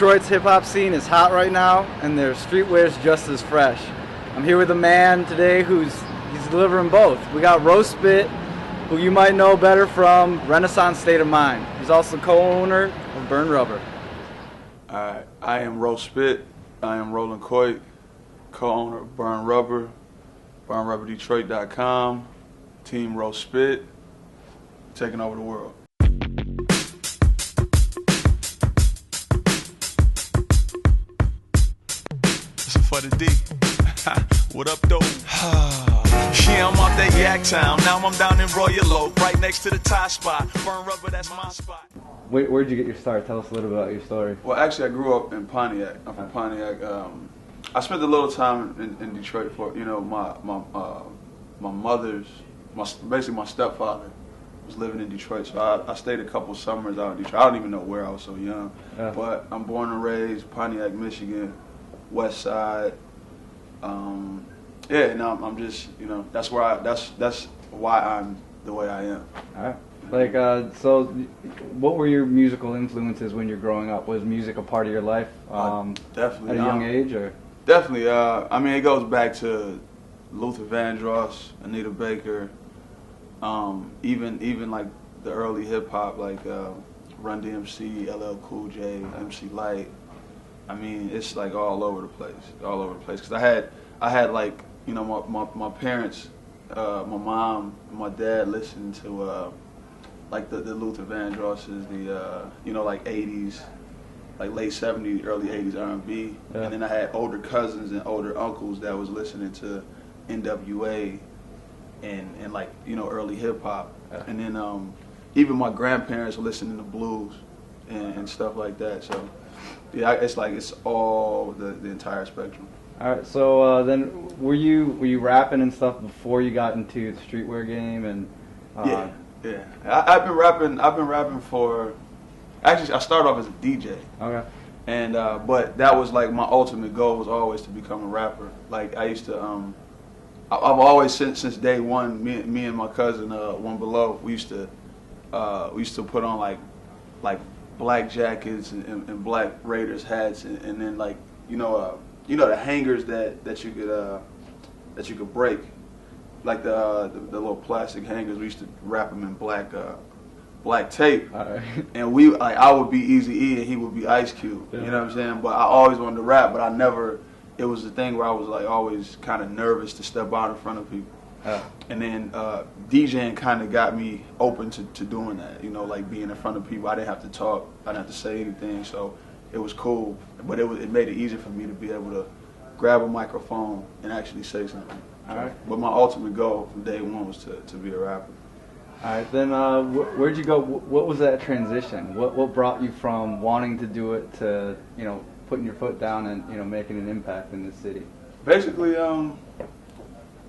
Detroit's hip-hop scene is hot right now, and their streetwear's just as fresh. I'm here with a man today he's delivering both. We got Roast Spit, who you might know better from Renaissance State of Mind. He's also co-owner of Burn Rubber. I am Roast Spit. I am Roland Coit, co-owner of Burn Rubber, burnrubberdetroit.com, Team Roast Spit, taking over the world. For the D. What up, though? Yeah, I'm out that Yak Town. Now I'm down in Royal Oak, right next to the tie spot. Burn Rubber, that's my spot. Where'd you get your start? Tell us a little bit about your story. Well, actually, I grew up in Pontiac. I'm from Pontiac. I spent a little time in Detroit for, my mother's, basically my stepfather was living in Detroit, so I stayed a couple summers out in Detroit. I don't even know where, I was so young. Yeah. But I'm born and raised Pontiac, Michigan. West Side, I'm just, that's why I'm the way I am. All right. So what were your musical influences when you're growing up? Was music a part of your life? Definitely. At a young age, or? Definitely. It goes back to Luther Vandross, Anita Baker, even like the early hip hop, like Run DMC, LL Cool J, MC Lyte. It's like all over the place, Because I had like, my parents, my mom, and my dad listened to like the Luther Vandrosses, like 80s, like late 70s, early 80s R&B. Yeah. And then I had older cousins and older uncles that was listening to NWA and like, early hip hop. Yeah. And then even my grandparents were listening to blues and stuff like that. So. Yeah, it's all the entire spectrum. All right, so then were you rapping and stuff before you got into the streetwear game? And yeah. I've been rapping for. Actually, I started off as a DJ. Okay. And but that was like my ultimate goal was always to become a rapper. Like I used to I've always since day one. Me and my cousin One Below, we used to put on like black jackets and black Raiders hats and then like the hangers that you could break, like the little plastic hangers. We used to wrap them in black tape. Right. And I would be Eazy-E and he would be Ice Cube. Yeah. You know what I'm saying? But I always wanted to rap, but I never. It was the thing where I was like always kind of nervous to step out in front of people. And then DJing kind of got me open to doing that, like being in front of people. I didn't have to talk, I didn't have to say anything, so it was cool. But it made it easier for me to be able to grab a microphone and actually say something. All right. But my ultimate goal from day one was to be a rapper. All right, then where'd you go? What was that transition? What brought you from wanting to do it to, putting your foot down and, making an impact in this city? Basically,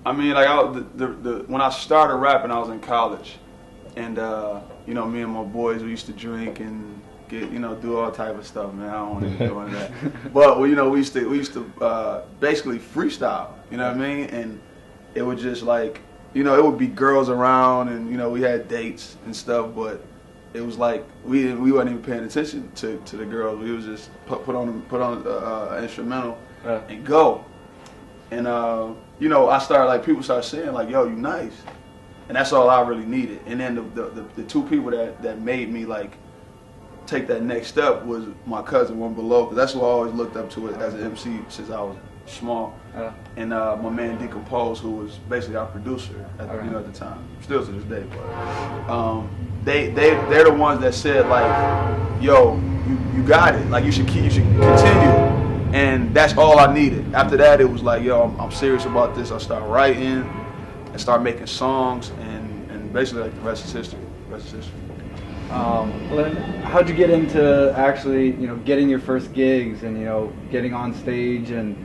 when I started rapping, I was in college, and me and my boys, we used to drink and get, do all type of stuff. Man, I don't want to be doing that. But we used to basically freestyle. You know what I mean? And it was just like, it would be girls around, and we had dates and stuff. But it was like we wasn't even paying attention to the girls. We was just put on an instrumental and go. And I started, like, people started saying, like, yo, you nice. And that's all I really needed. And then the two people that made me, like, take that next step was my cousin, One Below, because that's who I always looked up to as an MC since I was small. And my man Decompose, who was basically our producer at the time, still to this day. But they're the ones that said, like, yo, you got it. Like, you should continue. And that's all I needed. After that, it was like, yo, I'm serious about this. I started writing and started making songs, and basically, like, the rest is history. How'd you get into actually, getting your first gigs and, getting on stage and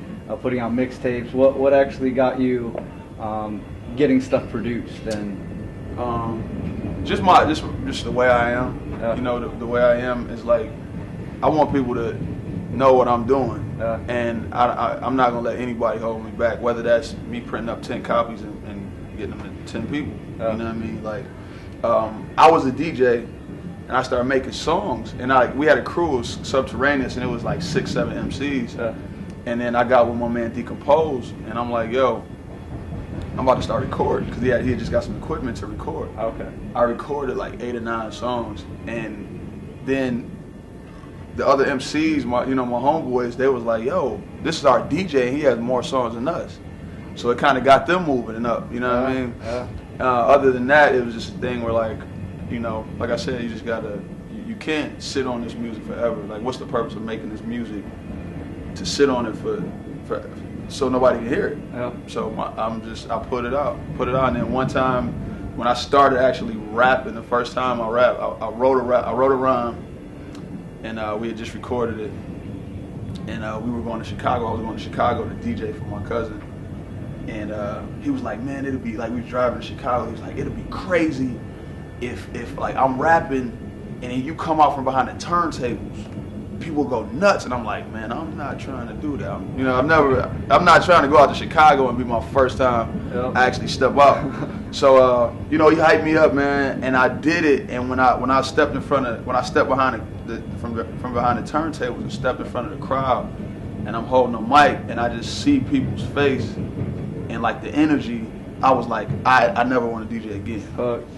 putting out mixtapes? What actually got you getting stuff produced? And just the way I am. Yeah. The way I am is like, I want people to know what I'm doing. And I'm not going to let anybody hold me back, whether that's me printing up 10 copies and getting them to 10 people. You know what I mean? Like, I was a DJ and I started making songs. And we had a crew of Subterraneous, and it was like 6, 7 MCs. Yeah. And then I got with my man Decompose, and I'm like, yo, I'm about to start recording, because he had just got some equipment to record. Okay. I recorded like 8 or 9 songs, and then the other MCs, my homeboys, they was like, yo, this is our DJ, and he has more songs than us. So it kind of got them moving and up, you know what I mean? Yeah. Other than that, it was just a thing where, like, you know, like I said, you just gotta, you can't sit on this music forever. Like, what's the purpose of making this music? To sit on it for so nobody can hear it. Yeah. So I put it out, and then one time when I started actually rapping, the first time I rapped, I wrote a rhyme, and we had just recorded it, and we were going to Chicago. I was going to Chicago to DJ for my cousin, and he was like, man, it'll be like, we was driving to Chicago. He was like, it'll be crazy if like I'm rapping and then you come out from behind the turntables. People go nuts, and I'm like, man, I'm not trying to do that. You know, I'm not trying to go out to Chicago and be my first time I actually step out. So, you know, he hyped me up, man, and I did it. And when I stepped behind from behind the turntables and stepped in front of the crowd, and I'm holding a mic, and I just see people's face and like the energy, I was like, I never want to DJ again.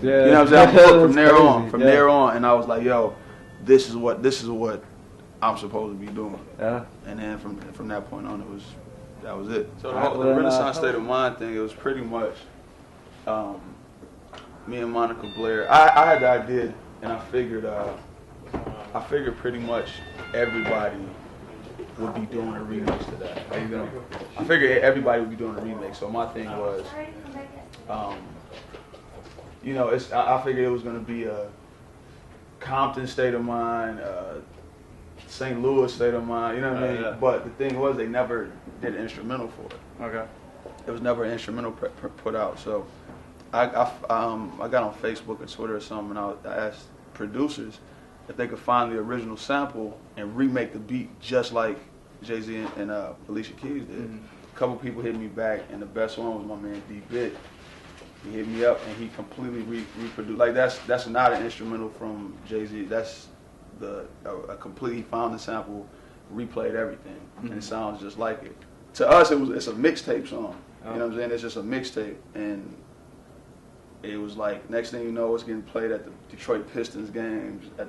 Yeah. You know what I'm saying? From there on, and I was like, yo, this is what I'm supposed to be doing. Yeah. And then from that point on, that was it. So the then, Renaissance State of Mind thing, it was pretty much me and Monica Blair. I had the idea, and I figured pretty much everybody would be doing a remix to that. I figured everybody would be doing a remix. So my thing was, you know, I figured it was going to be a Compton State of Mind, St. Louis State of Mind, you know what I mean? Yeah. But the thing was, they never did an instrumental for it. Okay. There was never an instrumental put out. So I got on Facebook or Twitter or something, and I asked producers if they could find the original sample and remake the beat just like Jay-Z and Alicia Keys did. Mm-hmm. A couple people hit me back, and the best one was my man D-Bit. He hit me up, and he completely reproduced. Like, that's not an instrumental from Jay-Z. That's a completely found the sample, replayed everything, and it sounds just like it. To us, it's a mixtape song. You know what I'm saying? It's just a mixtape, and it was like, next thing you know, it's getting played at the Detroit Pistons games, at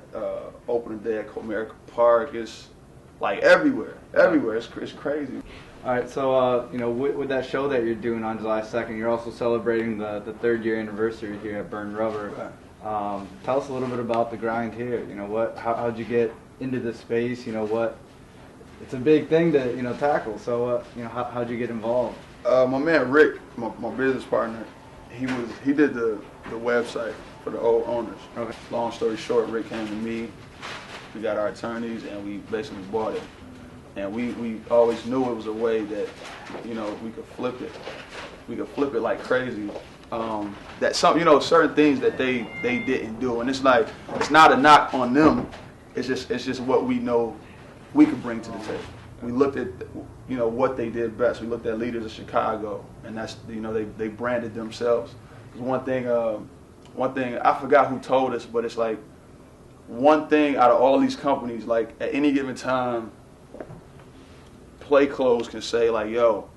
opening day at Comerica Park. It's like everywhere. It's crazy. All right, so you know, with that show that you're doing on July 2nd, you're also celebrating the 3rd year anniversary here at Burn Rubber. Right. Tell us a little bit about the grind here. You know, how'd you get into this space? You know, it's a big thing to tackle. So you know, how'd you get involved? My man Rick, my business partner, he did the website for the old owners. Okay. Long Story short, Rick came to me. We got our attorneys, and we basically bought it. And we always knew it was a way that, you know, we could flip it. We could flip it like crazy. That certain things that they didn't do, and it's like, it's not a knock on them. It's just what we know we could bring to the table. We looked at, you know, what they did best. We looked at Leaders of Chicago, and that's, you know, they branded themselves. One thing I forgot who told us, but it's like, one thing out of all these companies, like, at any given time, Play Clothes can say, like, yo,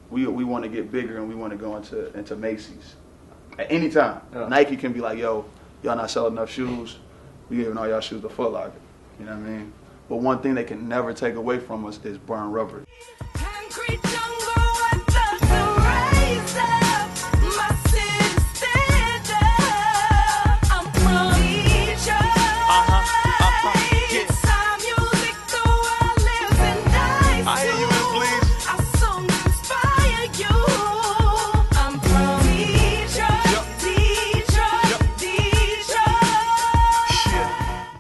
we want to get bigger and we want to go into Macy's. At any time. Yeah. Nike can be like, yo, y'all not selling enough shoes, we giving all y'all shoes to Foot Locker. You know what I mean? But one thing they can never take away from us is Burn Rubber. Concrete jungle.